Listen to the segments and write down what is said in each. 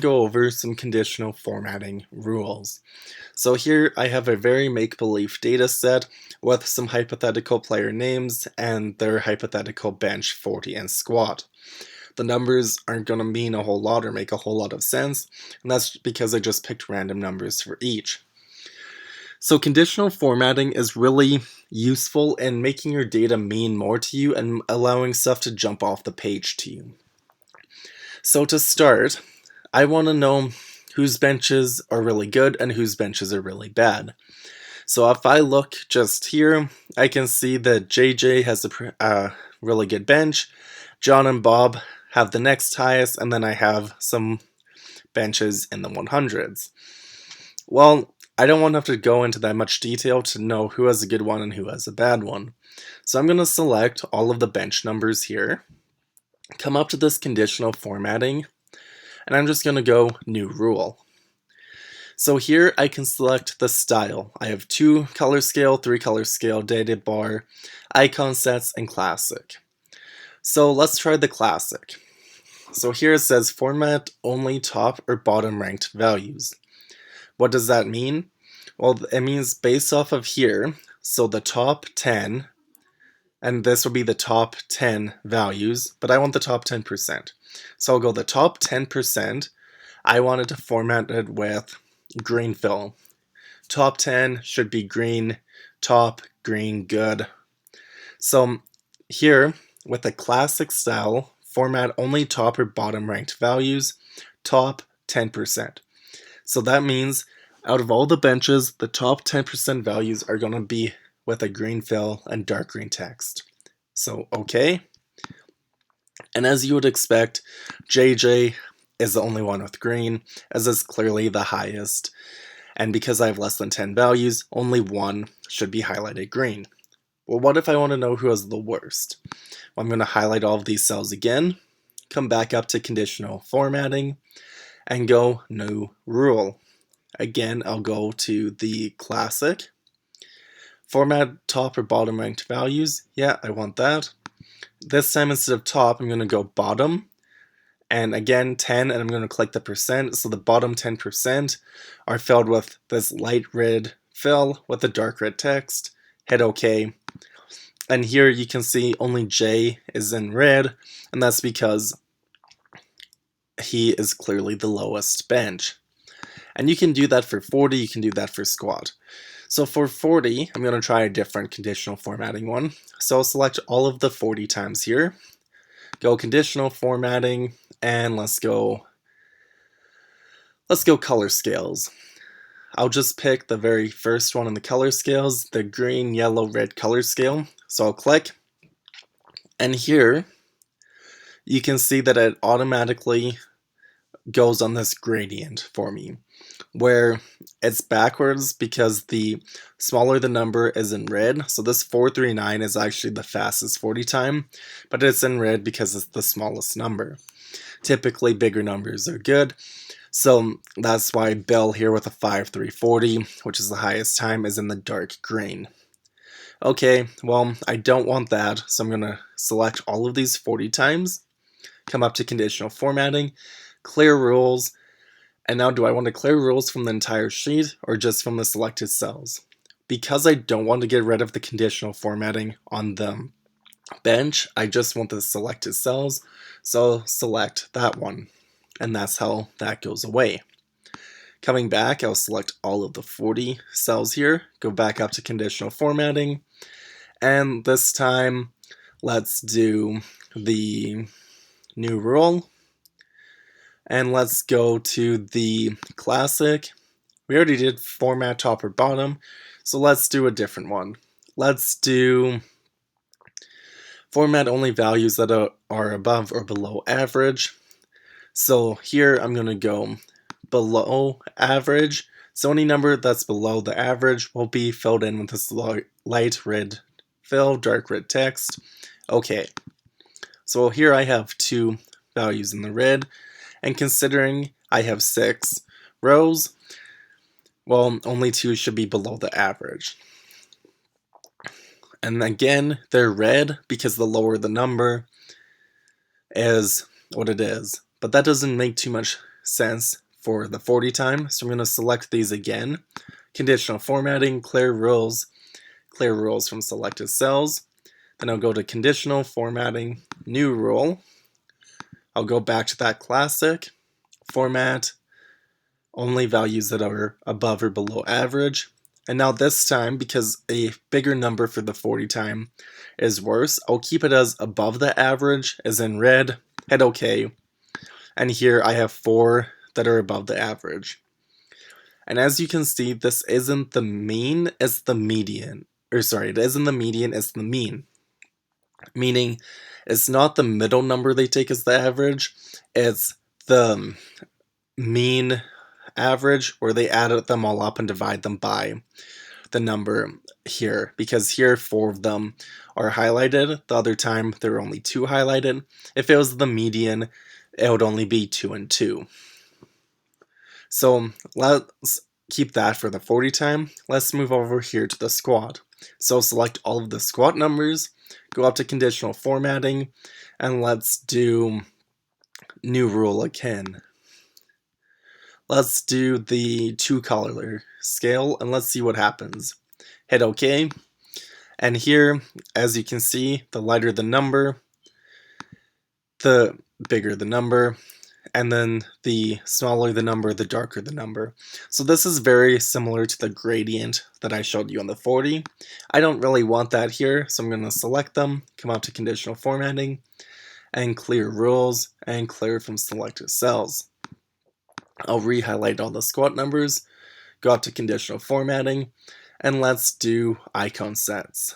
Go over some conditional formatting rules. So here I have a very make-believe data set with some hypothetical player names and their hypothetical bench, 40, and squad. The numbers aren't going to mean a whole lot or make a whole lot of sense, and that's because I just picked random numbers for each. So conditional formatting is really useful in making your data mean more to you and allowing stuff to jump off the page to you. So to start, I want to know whose benches are really good and whose benches are really bad. So if I look just here, I can see that JJ has a really good bench, John and Bob have the next highest, and then I have some benches in the 100s. Well, I don't want to have to go into that much detail to know who has a good one and who has a bad one. So I'm going to select all of the bench numbers here, come up to this conditional formatting, and I'm just going to go New Rule. So here I can select the style. I have 2 color scale, 3 color scale, data bar, icon sets, and classic. So let's try the classic. So here it says format only top or bottom ranked values. What does that mean? Well, it means based off of here, so the top 10, and this will be the top 10 values, but I want the top 10%. So I'll go the top 10%, I wanted to format it with green fill. Top 10 should be green, top, green, good. So here, with the classic style, format only top or bottom ranked values, top 10%. So that means out of all the benches, the top 10% values are going to be with a green fill and dark green text. So, okay. And as you would expect, JJ is the only one with green, as it's clearly the highest. And because I have less than 10 values, only one should be highlighted green. Well, what if I want to know who has the worst? Well, I'm going to highlight all of these cells again, come back up to conditional formatting, and go New Rule. Again, I'll go to the classic. Format top or bottom ranked values. Yeah, I want that. This time instead of top, I'm going to go bottom. And again, 10, and I'm going to click the percent. So the bottom 10% are filled with this light red fill with the dark red text. Hit OK. And here you can see only J is in red, and that's because he is clearly the lowest bench. And you can do that for 40, you can do that for squad. So for 40, I'm going to try a different conditional formatting one. So I'll select all of the 40 times here, go conditional formatting, and let's go color scales. I'll just pick the very first one in the color scales, the green, yellow, red color scale. So I'll click, and here you can see that it automatically goes on this gradient for me, where it's backwards because the smaller the number is in red. So this 439 is actually the fastest 40 time, but it's in red because it's the smallest number. Typically bigger numbers are good. So that's why Bill here with a 5340, which is the highest time, is in the dark green. Okay, well, I don't want that, so I'm going to select all of these 40 times, come up to conditional formatting, clear rules, and now do I want to clear rules from the entire sheet or just from the selected cells? Because I don't want to get rid of the conditional formatting on the bench, I just want the selected cells, so select that one. And that's how that goes away. Coming back, I'll select all of the 40 cells here, go back up to conditional formatting, and this time let's do the new rule, and let's go to the classic. We already did format top or bottom, so let's do a different one. Let's do format only values that are above or below average. So here I'm going to go below average. So any number that's below the average will be filled in with this light red fill, dark red text. Okay, so here I have 2 values in the red, and considering I have 6 rows, well, only 2 should be below the average. And again, they're red because the lower the number is what it is. But that doesn't make too much sense for the 40 time, so I'm going to select these again. Conditional formatting, clear rules from selected cells. Then I'll go to conditional formatting, new rule. I'll go back to that classic, format, only values that are above or below average. And now this time, because a bigger number for the 40 time is worse, I'll keep it as above the average, as in red, hit OK. And here I have 4 that are above the average. And as you can see, this isn't the mean, it's the median. Or sorry, it isn't the median, it's the mean. Meaning, it's not the middle number they take as the average, it's the mean average where they add them all up and divide them by the number here, because here 4 of them are highlighted. The other time there are only 2 highlighted. If it was the median, it would only be 2 and 2. So let's keep that for the 40 time. Let's move over here to the squat. So select all of the squat numbers, go up to conditional formatting, and let's do new rule again. Let's do the 2 color scale and let's see what happens. Hit OK. And here, as you can see, the lighter the number, the bigger the number, and then the smaller the number, the darker the number. So this is very similar to the gradient that I showed you on the 40. I don't really want that here, so I'm going to select them, come up to conditional formatting, and clear rules, and clear from selected cells. I'll re-highlight all the squat numbers, go up to conditional formatting, and let's do icon sets.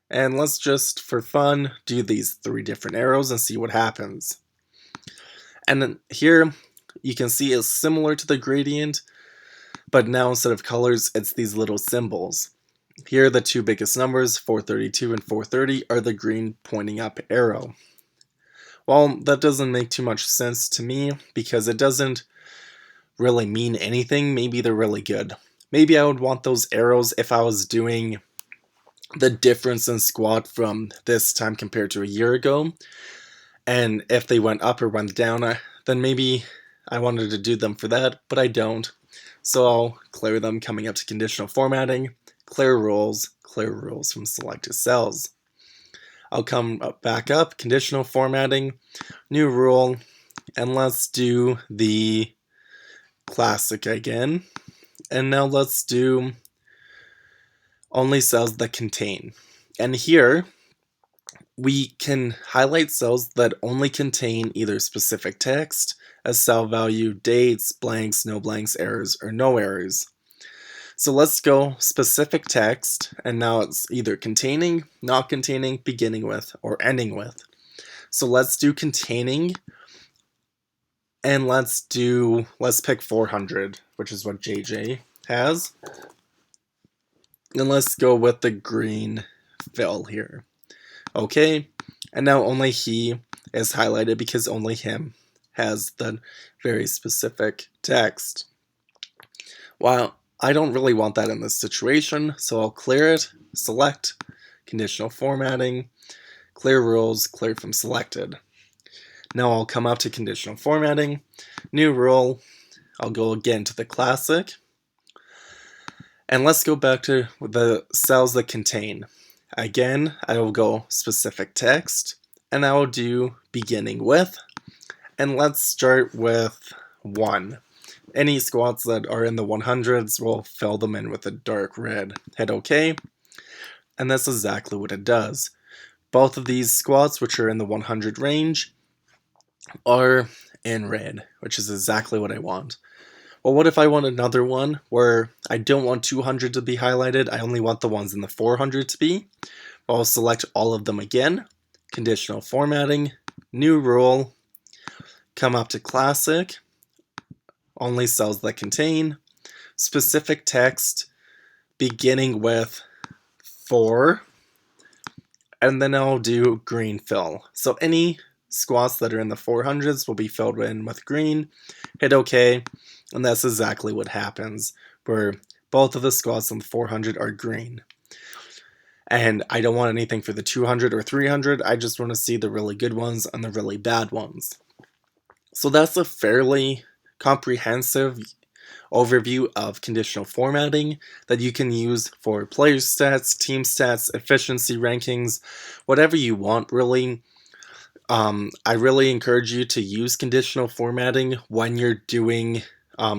And let's just, for fun, do these 3 different arrows and see what happens. And then here, you can see it's similar to the gradient, but now instead of colors, it's these little symbols. Here, the 2 biggest numbers, 432 and 430, are the green pointing up arrow. Well, that doesn't make too much sense to me, because it doesn't really mean anything. Maybe they're really good. Maybe I would want those arrows if I was doing the difference in squat from this time compared to a year ago. And if they went up or went down, then maybe I wanted to do them for that, but I don't. So I'll clear them, coming up to conditional formatting, clear rules from selected cells. I'll come back up, conditional formatting, new rule, and let's do the classic again. And now let's do only cells that contain. And here, we can highlight cells that only contain either specific text, a cell value, dates, blanks, no blanks, errors, or no errors. So let's go specific text, and now it's either containing, not containing, beginning with, or ending with. So let's do containing, and let's pick 400, which is what JJ has. And let's go with the green fill here. Okay, and now only he is highlighted because only him has the very specific text. Well, I don't really want that in this situation, so I'll clear it, select, conditional formatting, clear rules, clear from selected. Now I'll come up to conditional formatting, new rule, I'll go again to the classic, and let's go back to the cells that contain. Again, I will go specific text, and I will do beginning with, and let's start with 1. Any squats that are in the 100s, will fill them in with a dark red. Hit OK, and that's exactly what it does. Both of these squats, which are in the 100 range, are in red, which is exactly what I want. Well, what if I want another one where I don't want 200 to be highlighted, I only want the ones in the 400 to be? I'll select all of them again, conditional formatting, new rule, come up to classic, only cells that contain, specific text, beginning with 4, and then I'll do green fill. So any squats that are in the 400s will be filled in with green, hit OK, and that's exactly what happens, where both of the squats in the 400 are green. And I don't want anything for the 200 or 300, I just want to see the really good ones and the really bad ones. So that's a fairly comprehensive overview of conditional formatting that you can use for player stats, team stats, efficiency rankings, whatever you want really. I really encourage you to use conditional formatting when you're doing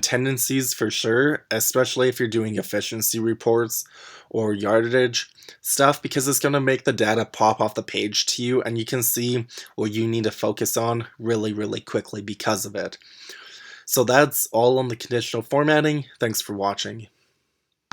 tendencies for sure, especially if you're doing efficiency reports or yardage stuff, because it's going to make the data pop off the page to you and you can see what you need to focus on really, really quickly because of it. So that's all on the conditional formatting. Thanks for watching.